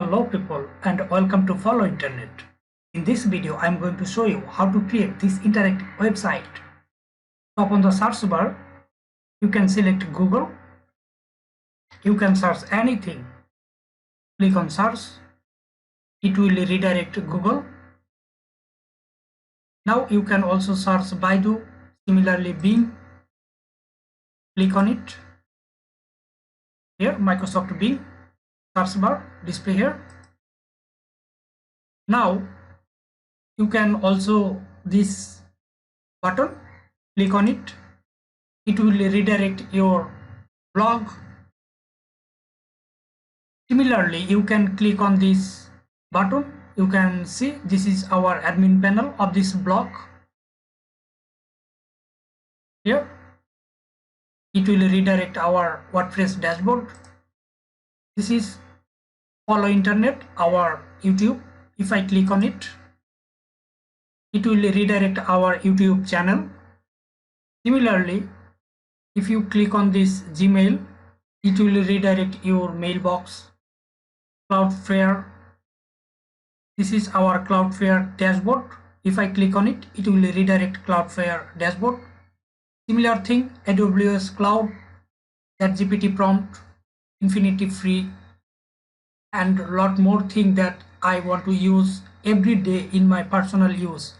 Hello people and welcome to Follow Internet. In this video I am going to show you how to create this interactive website. Top on the search bar you can select Google. You can search anything. Click on search. It will redirect Google. Now you can also search Baidu, similarly Bing. Click on it. Here Microsoft Bing search bar display here. Now you can also this button, click on it. It will redirect your blog. Similarly, you can click on this button. You can see this is our admin panel of this blog. Here it will redirect our WordPress dashboard. This is Follow Internet, our YouTube. If I click on it, it will redirect our YouTube channel. Similarly, if you click on this Gmail, it will redirect your mailbox. Cloudflare. This is our Cloudflare dashboard. If I click on it, it will redirect Cloudflare dashboard. Similar thing, AWS Cloud, ChatGPT prompt, Infinity free, and a lot more thing that I want to use every day in my personal use.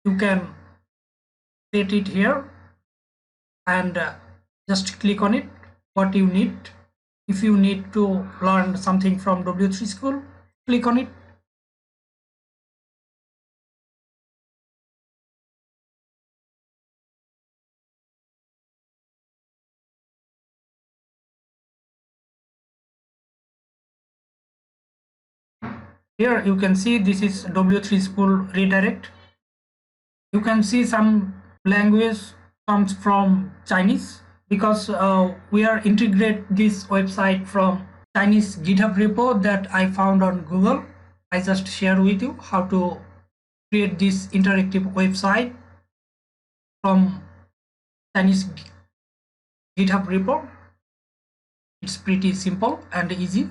You can set it here and just click on it what you need. If you need to learn something from W3 school, click on it. Here you can see this is W3 school redirect. You can see some language comes from Chinese because we are integrate this website from Chinese GitHub repo that I found on Google. I just share with you how to create this interactive website from Chinese GitHub repo. It's pretty simple and easy.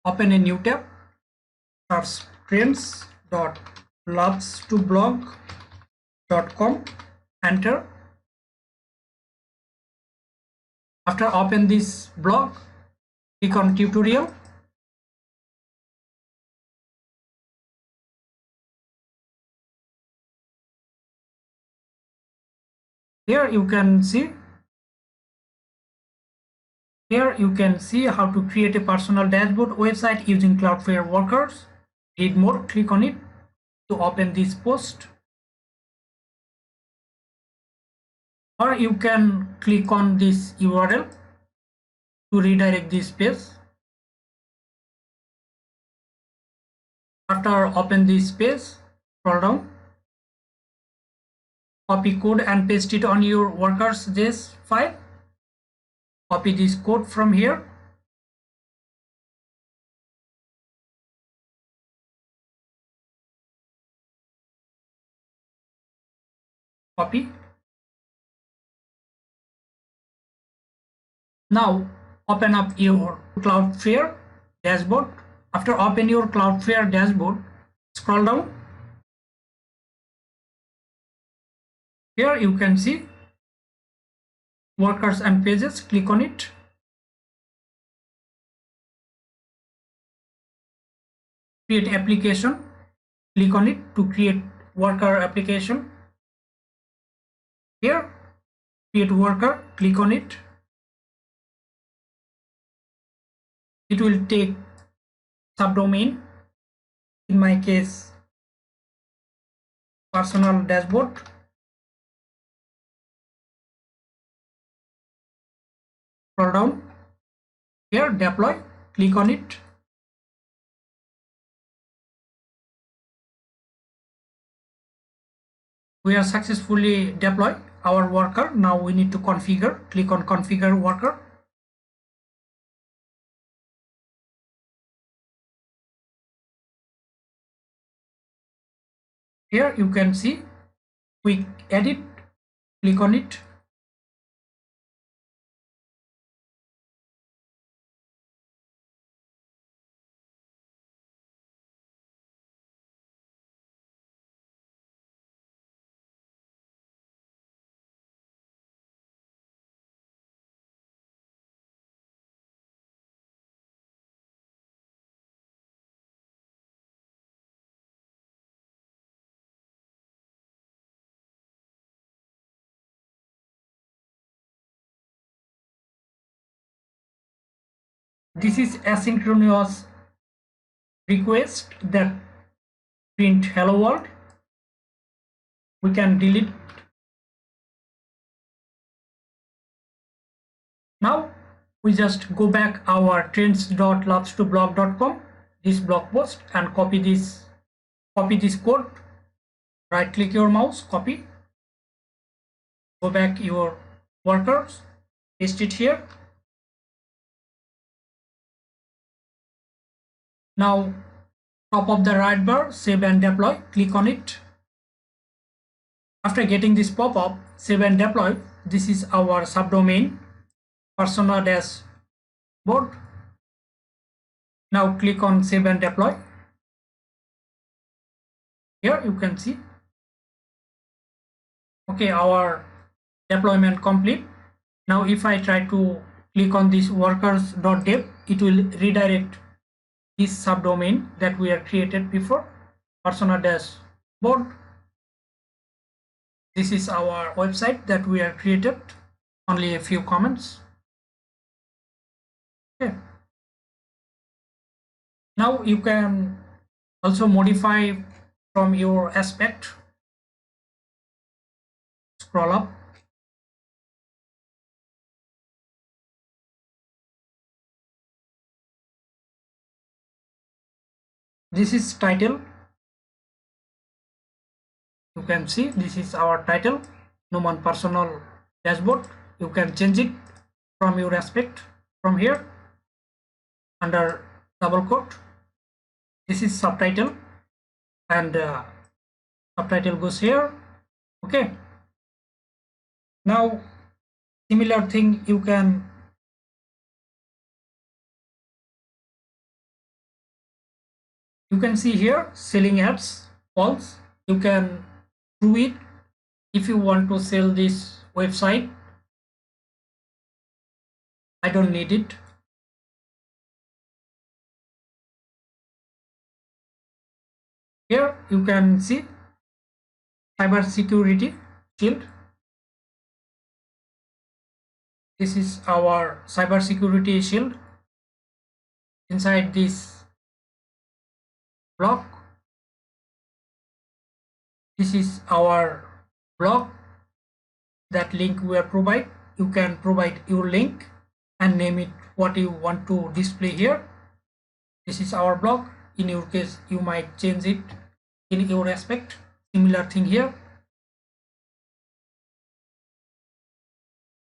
Open a new tab, search friends.loves2blog.com, enter. After open this blog, click on tutorial. Here you can see how to create a personal dashboard website using Cloudflare Workers. Read more, click on it to open this post. Or you can click on this URL to redirect this page. After open this page, scroll down, copy code and paste it on your workers.js file. Copy this code from here. Copy. Now open up your Cloudflare dashboard. After open your Cloudflare dashboard, scroll down. Here you can see workers and pages. Click on it. Create application. Click on it to create worker application. Here create worker. Click on it. It will take subdomain, in my case personal dashboard. Scroll down, here deploy, click on it. We are successfully deployed our worker. Now we need to configure. Click on configure worker. Here you can see quick edit, click on it. This is asynchronous request that print hello world. We can delete. Now we just go back our trends.labs2blog.com, this blog post, and copy this code. Right click your mouse, copy, go back your workers, paste it here. Now top of the right bar, save and deploy, click on it. After getting this pop-up, save and deploy, this is our subdomain persona dashboard. Now click on save and deploy. Here you can see, okay, our deployment complete. Now if I try to click on this workers.dev, it will redirect this subdomain that we have created before, persona dashboard. This is our website that we have created. Only a few comments. Okay. Now you can also modify from your aspect. Scroll up. This is title. You can see this is our title, Numan personal dashboard. You can change it from your aspect from here under double quote. This is subtitle, and subtitle goes here. Okay. Now similar thing you can see here, selling ads false. You can do it if you want to sell this website. I don't need it. Here you can see cyber security shield. This is our cyber security shield. Inside this block, this is our blog. That link we are provide. You can provide your link and name it what you want to display here. This is our blog. In your case, you might change it in your aspect. Similar thing here.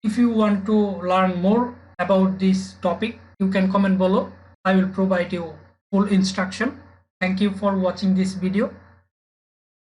If you want to learn more about this topic, you can comment below. I will provide you full instruction. Thank you for watching this video.